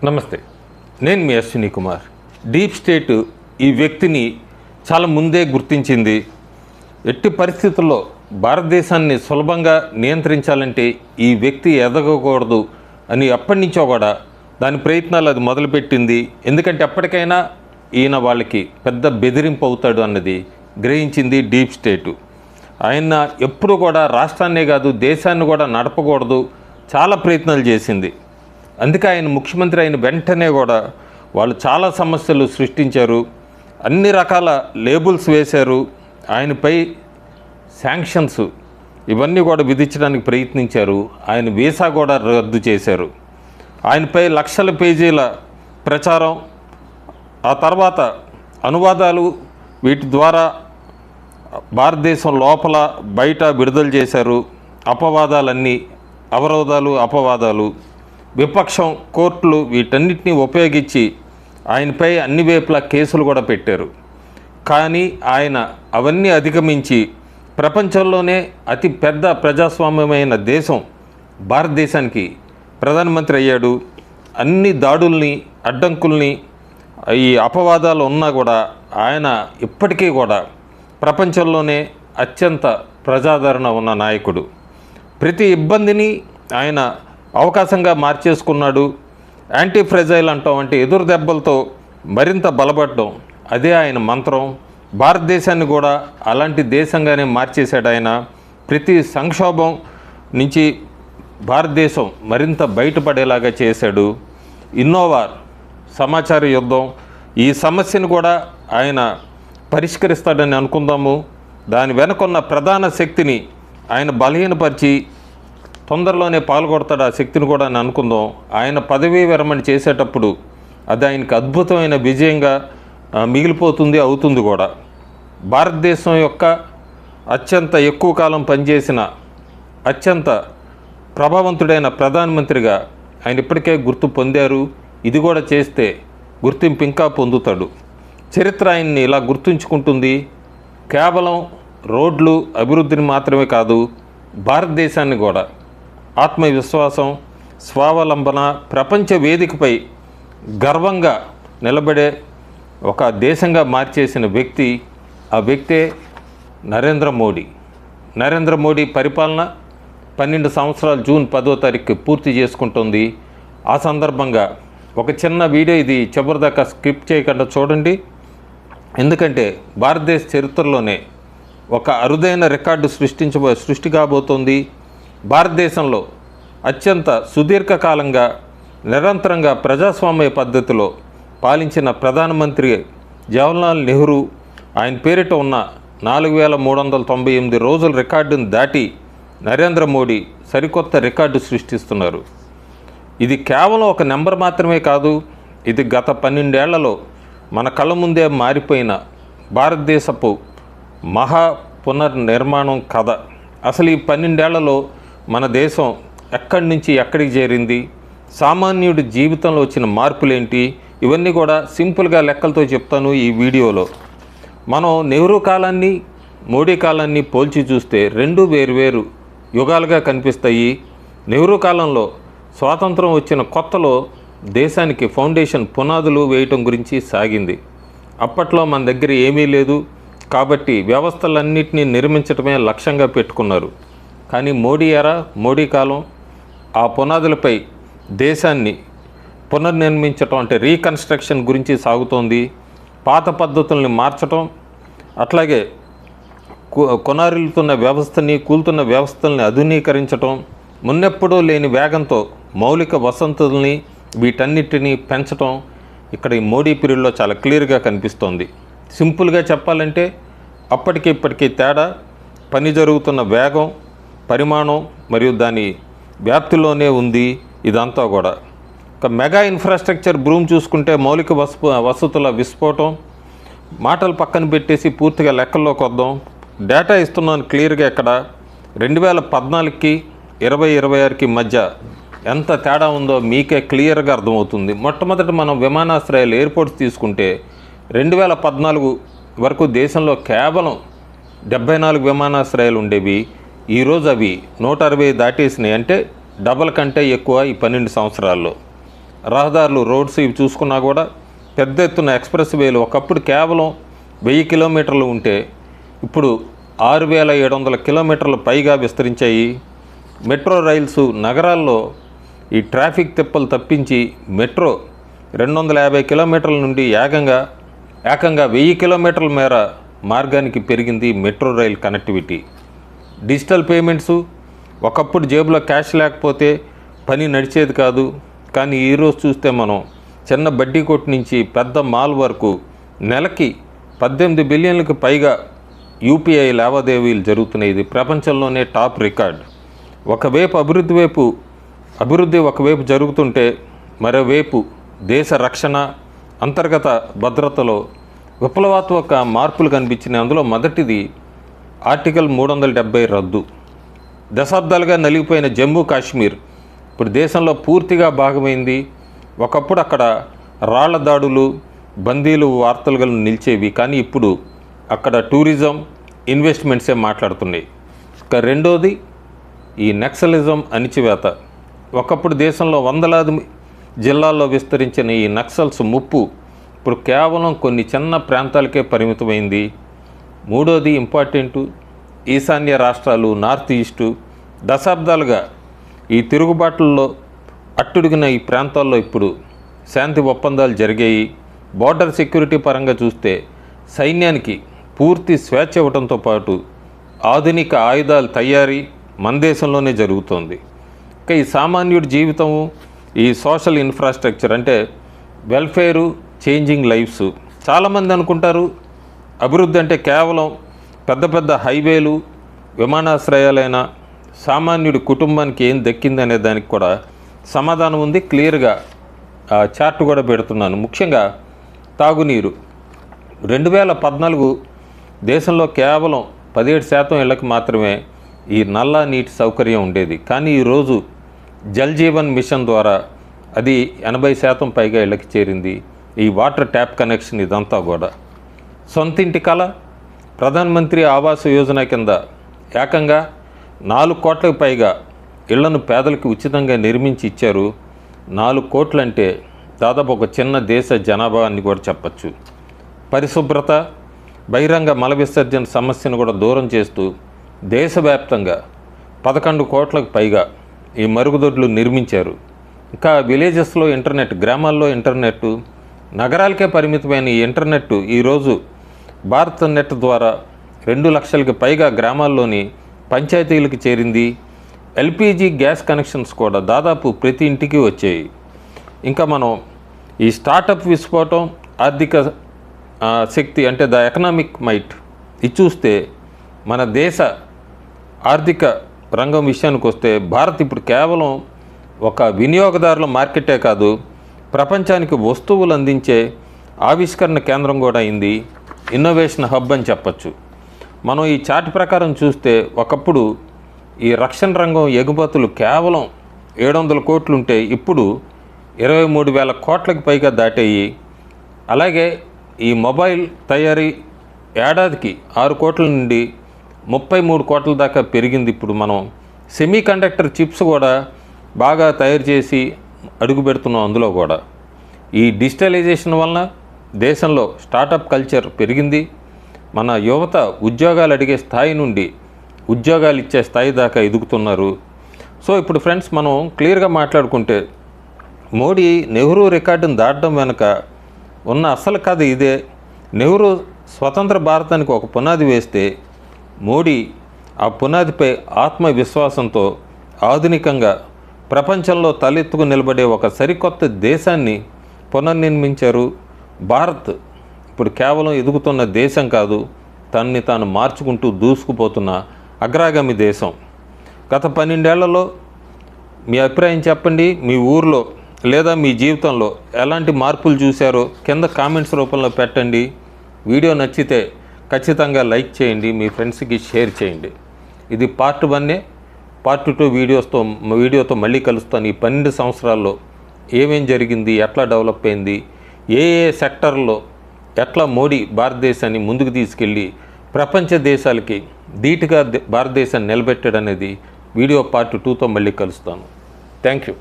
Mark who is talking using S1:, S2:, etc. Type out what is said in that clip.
S1: నమస్తే, నేను మీ Ashwini Kumar. Deep state ఈ వ్యక్తిని చాలా ముందే గుర్తించింది. ఎట్టి పరిస్థితుల్లో భారతదేశాన్ని సులభంగా నియంత్రించాలంటే ఈ వ్యక్తి ఎదగకూడదు అని ఎప్పటి నుంచో కూడా దాని ప్రయత్నాలు అది మొదలుపెట్టింది. ఎందుకంటే ఎప్పటికైనా ఈయన వాళ్ళకి పెద్ద బెదిరింపు అవుతాడు అన్నది గ్రహించింది డీప్ స్టేటు. ఆయన ఎప్పుడు కూడా రాష్ట్రాన్నే కాదు దేశాన్ని కూడా నడపకూడదు, చాలా ప్రయత్నాలు చేసింది. అందుకే ఆయన ముఖ్యమంత్రి అయిన వెంటనే కూడా వాళ్ళు చాలా సమస్యలు సృష్టించారు, అన్ని రకాల లేబుల్స్ వేశారు, ఆయనపై శాంక్షన్స్ ఇవన్నీ కూడా విధించడానికి ప్రయత్నించారు. ఆయన వీసా కూడా రద్దు చేశారు. ఆయనపై లక్షల పేజీల ప్రచారం, ఆ తర్వాత అనువాదాలు, వీటి ద్వారా భారతదేశం లోపల బయట విడుదల చేశారు. అపవాదాలన్నీ, అవరోధాలు, అపవాదాలు, విపక్షం, కోర్టులు వీటన్నిటిని ఉపయోగించి ఆయనపై అన్ని వైపులా కేసులు కూడా పెట్టారు. కానీ ఆయన అవన్నీ అధిగమించి ప్రపంచంలోనే అతి పెద్ద ప్రజాస్వామ్యమైన దేశం భారతదేశానికి ప్రధానమంత్రి అయ్యాడు. అన్ని దాడుల్ని, అడ్డంకుల్ని, ఈ అపవాదాలు ఉన్నా కూడా ఆయన ఇప్పటికీ కూడా ప్రపంచంలోనే అత్యంత ప్రజాదరణ ఉన్న నాయకుడు. ప్రతి ఇబ్బందిని ఆయన అవకాశంగా మార్చేసుకున్నాడు. యాంటీ ఫ్రెజైల్ అంటాం, అంటే ఎదురు దెబ్బలతో మరింత బలపడడం, అదే ఆయన మంత్రం. భారతదేశాన్ని కూడా అలాంటి దేశంగానే మార్చేశాడు ఆయన. ప్రతి సంక్షోభం నుంచి భారతదేశం మరింత బయటపడేలాగా చేశాడు. ఇన్నోవార్ సమాచార యుద్ధం, ఈ సమస్యను కూడా ఆయన పరిష్కరిస్తాడని అనుకుందాము. దాని వెనుకున్న ప్రధాన శక్తిని ఆయన బలహీనపరిచి తొందరలోనే పాల్గొడతాడు ఆ శక్తిని కూడా అని అనుకుందాం. ఆయన పదవీ విరమణ చేసేటప్పుడు అది ఆయనకు అద్భుతమైన విజయంగా మిగిలిపోతుంది, అవుతుంది కూడా. భారతదేశం యొక్క అత్యంత ఎక్కువ కాలం పనిచేసిన అత్యంత ప్రభావవంతుడైన ప్రధానమంత్రిగా ఆయన ఇప్పటికే గుర్తు పొందారు. ఇది కూడా చేస్తే గుర్తింపు ఇంకా పొందుతాడు. చరిత్ర ఆయన్ని ఇలా గుర్తుంచుకుంటుంది. కేవలం రోడ్లు అభివృద్ధిని మాత్రమే కాదు, భారతదేశాన్ని కూడా ఆత్మవిశ్వాసం, స్వావలంబన, ప్రపంచ వేదికపై గర్వంగా నిలబడే ఒక దేశంగా మార్చేసిన వ్యక్తి, ఆ వ్యక్తే నరేంద్ర మోడీ. నరేంద్ర మోడీ పరిపాలన 12 సంవత్సరాలు జూన్ 10వ తారీఖు పూర్తి చేసుకుంటుంది. ఆ సందర్భంగా ఒక చిన్న వీడియో, ఇది చివరిదాకా స్కిప్ చేయకుండా చూడండి. ఎందుకంటే భారతదేశ చరిత్రలోనే ఒక అరుదైన రికార్డు సృష్టి కాబోతోంది. భారతదేశంలో అత్యంత సుదీర్ఘకాలంగా నిరంతరంగా ప్రజాస్వామ్య పద్ధతిలో పాలించిన ప్రధానమంత్రి జవహర్లాల్ నెహ్రూ. ఆయన పేరిట ఉన్న 4398 రోజుల రికార్డును దాటి నరేంద్ర మోడీ సరికొత్త రికార్డు సృష్టిస్తున్నారు. ఇది కేవలం ఒక నెంబర్ మాత్రమే కాదు, ఇది గత 12 ఏళ్లలో మన కళ్ళ ముందే మారిపోయిన భారతదేశపు మహా పునర్నిర్మాణం కథ. అసలు ఈ 12 ఏళ్లలో మన దేశం ఎక్కడి నుంచి ఎక్కడికి చేరింది, సామాన్యుడి జీవితంలో వచ్చిన మార్పులేంటి, ఇవన్నీ కూడా సింపుల్గా లెక్కలతో చెప్తాను ఈ వీడియోలో. మనం నెహ్రూ కాలాన్ని, మోడీ కాలాన్ని పోల్చి చూస్తే రెండు వేరువేరు యుగాలుగా కనిపిస్తాయి. నెహ్రూ కాలంలో స్వాతంత్రం వచ్చిన కొత్తలో దేశానికి ఫౌండేషన్ పునాదులు వేయటం గురించి సాగింది. అప్పట్లో మన దగ్గర ఏమీ లేదు కాబట్టి వ్యవస్థలన్నింటినీ నిర్మించడమే లక్ష్యంగా పెట్టుకున్నారు. కానీ మోడీ కాలం ఆ పునాదులపై దేశాన్ని పునర్నిర్మించటం, అంటే రీకన్స్ట్రక్షన్ గురించి సాగుతోంది. పాత పద్ధతుల్ని మార్చటం, అట్లాగే కొనారిల్లుతున్న వ్యవస్థని, కూలుతున్న వ్యవస్థల్ని ఆధునీకరించటం, మున్నెప్పుడూ లేని వేగంతో మౌలిక వసతుల్ని వీటన్నిటినీ పెంచటం ఇక్కడ ఈ మోడీ పీరియడ్లో చాలా క్లియర్గా కనిపిస్తోంది. సింపుల్గా చెప్పాలంటే అప్పటికి ఇప్పటికీ తేడా పని జరుగుతున్న వేగం, పరిమాణం మరియు దాని వ్యాప్తిలోనే ఉంది ఇదంతా కూడా. ఒక మెగా ఇన్ఫ్రాస్ట్రక్చర్ బ్రూమ్ చూసుకుంటే మౌలిక వసతుల విస్ఫోటం. మాటలు పక్కన పెట్టేసి పూర్తిగా లెక్కల్లోకి వద్దాం. డేటా ఇస్తున్నాను క్లియర్గా. ఇక్కడ 2014కి 2026కి మధ్య ఎంత తేడా ఉందో మీకే క్లియర్గా అర్థమవుతుంది. మొట్టమొదటి మనం విమానాశ్రయాలు, ఎయిర్పోర్ట్స్ తీసుకుంటే 2014 వరకు దేశంలో కేవలం 74 విమానాశ్రయాలు ఉండేవి. ఈరోజు అవి 160 దాటేసినాయి, అంటే డబల్ కంటే ఎక్కువ ఈ 12 సంవత్సరాల్లో. రహదారులు, రోడ్స్ ఇవి చూసుకున్నా కూడా పెద్ద ఎత్తున ఎక్స్ప్రెస్ వేలు ఒకప్పుడు కేవలం 1000 కిలోమీటర్లు ఉంటే ఇప్పుడు 6700 కిలోమీటర్ల పైగా విస్తరించాయి. మెట్రో రైల్స్ నగరాల్లో ఈ ట్రాఫిక్ తిప్పలు తప్పించి మెట్రో 250 కిలోమీటర్ల నుండి ఏకంగా 1000 కిలోమీటర్ల మేర మార్గానికి పెరిగింది metro rail connectivity. Digital payments, ఒకప్పుడు జేబులో క్యాష్ లేకపోతే పని నడిచేది కాదు. కానీ ఈరోజు చూస్తే మనం చిన్న బడ్డీ కొట్టు నుంచి పెద్ద మాల్ వరకు నెలకి 18 బిలియన్లకు పైగా యూపీఐ లావాదేవీలు జరుగుతున్నాయి. ఇది ప్రపంచంలోనే టాప్ రికార్డ్. ఒకవైపు అభివృద్ధి ఒకవైపు జరుగుతుంటే మరోవైపు దేశ రక్షణ, అంతర్గత భద్రతలో విప్లవాత్మక మార్పులు కనిపించినాయి. అందులో మొదటిది ఆర్టికల్ 370 రద్దు. దశాబ్దాలుగా నలిగిపోయిన జమ్మూ కాశ్మీర్ ఇప్పుడు దేశంలో పూర్తిగా భాగమైంది. ఒకప్పుడు అక్కడ రాళ్ల దాడులు, బందీలు వార్తలుగా నిలిచేవి. కానీ ఇప్పుడు అక్కడ టూరిజం, ఇన్వెస్ట్మెంట్సే మాట్లాడుతున్నాయి. ఇక రెండోది ఈ నక్సలిజం అణిచివేత. ఒకప్పుడు దేశంలో వందలాది జిల్లాల్లో విస్తరించిన ఈ నక్సల్స్ ముప్పు ఇప్పుడు కేవలం కొన్ని చిన్న ప్రాంతాలకే పరిమితమైంది. మూడోది ఇంపార్టెంటు, ఈశాన్య రాష్ట్రాలు, నార్త్ ఈస్టు దశాబ్దాలుగా ఈ తిరుగుబాట్లలో అట్టుడిగిన ఈ ప్రాంతాల్లో ఇప్పుడు శాంతి ఒప్పందాలు జరిగాయి. బోర్డర్ సెక్యూరిటీ పరంగా చూస్తే సైన్యానికి పూర్తి స్వేచ్ఛ ఇవ్వడంతో పాటు ఆధునిక ఆయుధాల తయారీ మన దేశంలోనే జరుగుతోంది. ఇంకా ఈ సామాన్యుడి జీవితము, ఈ సోషల్ ఇన్ఫ్రాస్ట్రక్చర్ అంటే వెల్ఫేరు, చేంజింగ్ లైఫ్స్. చాలామంది అనుకుంటారు అభివృద్ధి అంటే కేవలం పెద్ద పెద్ద హైవేలు, విమానాశ్రయాలైన సామాన్యుడి కుటుంబానికి ఏం దక్కింది అనే దానికి కూడా సమాధానం ఉంది. క్లియర్గా చార్ట్ కూడా పెడుతున్నాను. ముఖ్యంగా తాగునీరు. 2014 దేశంలో కేవలం 17% ఇళ్లకు మాత్రమే ఈ నల్లా నీటి సౌకర్యం ఉండేది. కానీ ఈరోజు జల్ జీవన్ మిషన్ ద్వారా అది 80% పైగా ఇళ్ళకి చేరింది. ఈ వాటర్ ట్యాప్ కనెక్షన్ ఇదంతా కూడా సొంతింటి కళ. ప్రధానమంత్రి ఆవాస్ యోజన కింద ఏకంగా 4 కోట్లకు పైగా ఇళ్లను పేదలకు ఉచితంగా నిర్మించి ఇచ్చారు. 4 కోట్లు అంటే దాదాపు ఒక చిన్న దేశ జనాభా అని కూడా చెప్పచ్చు. పరిశుభ్రత, బహిరంగ మల విసర్జన సమస్యను కూడా దూరం చేస్తూ దేశవ్యాప్తంగా 11 కోట్లకు పైగా ఈ మరుగుదొడ్లు నిర్మించారు. ఇంకా విలేజెస్లో ఇంటర్నెట్, గ్రామాల్లో ఇంటర్నెట్, నగరాలకే పరిమితమైన ఈ ఇంటర్నెట్ ఈరోజు భారత్ నెట్ ద్వారా 2 లక్షలకు పైగా గ్రామాల్లోని పంచాయతీలకు చేరింది. ఎల్పిజి గ్యాస్ కనెక్షన్స్ కూడా దాదాపు ప్రతి ఇంటికి వచ్చాయి. ఇంకా మనం ఈ స్టార్టప్ విస్ఫోటం, ఆర్థిక శక్తి అంటే ద ఎకనామిక్ మైట్ ఇది చూస్తే మన దేశ ఆర్థిక రంగం విషయానికి వస్తే భారత్ ఇప్పుడు కేవలం ఒక వినియోగదారుల మార్కెటే కాదు, ప్రపంచానికి వస్తువులు అందించే ఆవిష్కరణ కేంద్రం కూడా అయింది. ఇన్నోవేషన్ హబ్ అని చెప్పచ్చు. మనం ఈ చార్ట్ ప్రకారం చూస్తే ఒకప్పుడు ఈ రక్షణ రంగం ఎగుమతులు కేవలం 700 కోట్లు ఉంటే ఇప్పుడు 23,000 కోట్లకు పైగా దాటాయి. అలాగే ఈ మొబైల్ తయారీ ఏడాదికి 6 కోట్ల నుండి 33 కోట్ల దాకా పెరిగింది. ఇప్పుడు మనం సెమీ కండక్టర్ చిప్స్ కూడా బాగా తయారు చేసి అడుగు పెడుతున్నాం. అందులో కూడా ఈ డిజిటలైజేషన్ వలన దేశంలో స్టార్టప్ కల్చర్ పెరిగింది. మన యువత ఉద్యోగాలు అడిగే స్థాయి నుండి ఉద్యోగాలు ఇచ్చే స్థాయి దాకా ఎదుగుతున్నారు. సో ఇప్పుడు ఫ్రెండ్స్ మనం క్లియర్గా మాట్లాడుకుంటే మోడీ నెహ్రూ రికార్డును దాటడం వెనుక ఉన్న అసలు కథ ఇదే. నెహ్రూ స్వతంత్ర భారతానికి ఒక పునాది వేస్తే మోడీ ఆ పునాదిపై ఆత్మవిశ్వాసంతో ఆధునికంగా ప్రపంచంలో తలెత్తుకు నిలబడే ఒక సరికొత్త దేశాన్ని పునర్నిర్మించారు. భారత్ ఇప్పుడు కేవలం ఎదుగుతున్న దేశం కాదు, తనని తాను మార్చుకుంటూ దూసుకుపోతున్న అగ్రగామి దేశం. గత 12 ఏళ్లలో మీ అభిప్రాయం చెప్పండి. మీ ఊర్లో లేదా మీ జీవితంలో ఎలాంటి మార్పులు చూశారో కింద కామెంట్స్ రూపంలో పెట్టండి. వీడియో నచ్చితే ఖచ్చితంగా లైక్ చేయండి, మీ ఫ్రెండ్స్కి షేర్ చేయండి. ఇది పార్ట్ 1. పార్ట్ 2 వీడియోతో మళ్ళీ కలుస్తాను. ఈ 12 సంవత్సరాల్లో ఏమేం జరిగింది, ఎట్లా డెవలప్ అయింది, ఏ సెక్టర్లో ఎట్లా మోడీ భారతదేశాన్ని ముందుకు తీసుకెళ్ళి ప్రపంచ దేశాలకి ధీటుగా భారతదేశాన్ని నిలబెట్టాడనేది వీడియో పార్ట్ 2తో మళ్ళీ కలుస్తాను. Thank you.